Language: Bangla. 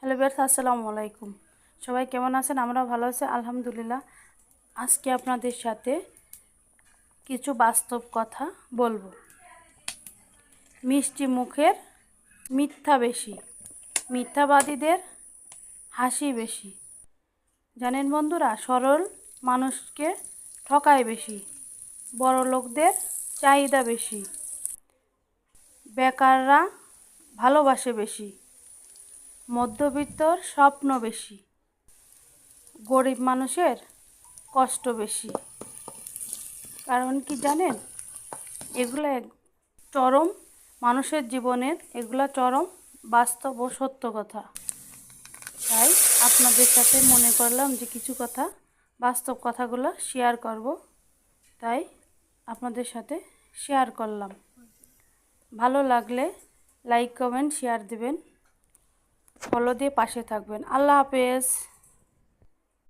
হ্যালো ভিউয়ার্স, আসসালামু আলাইকুম। সবাই কেমন আছেন? আমরা ভালো আছি আলহামদুলিল্লাহ। আজকে আপনাদের সাথে কিছু বাস্তব কথা বলবো। মিষ্টি মুখের মিথ্যা বেশি, মিথ্যাবাদীদের হাসি বেশি। জানেন বন্ধুরা, সরল মানুষকে ঠকায় বেশি, বড় লোকদের চাহিদা বেশি, বেকাররা ভালোবাসে বেশি, মধ্যবিত্তর স্বপ্ন বেশি, গরিব মানুষের কষ্ট বেশি। কারণ কি জানেন? এগুলো চরম মানুষের জীবনের, এগুলো চরম বাস্তব ও সত্য কথা। তাই আপনাদের সাথে মনে করলাম যে কিছু কথা, বাস্তব কথাগুলো শেয়ার করব। তাই আপনাদের সাথে শেয়ার করলাম। ভালো লাগলে লাইক কমেন্ট শেয়ার দিবেন, ফলো দিয়ে পাশে থাকবেন। আল্লাহ হাফেজ।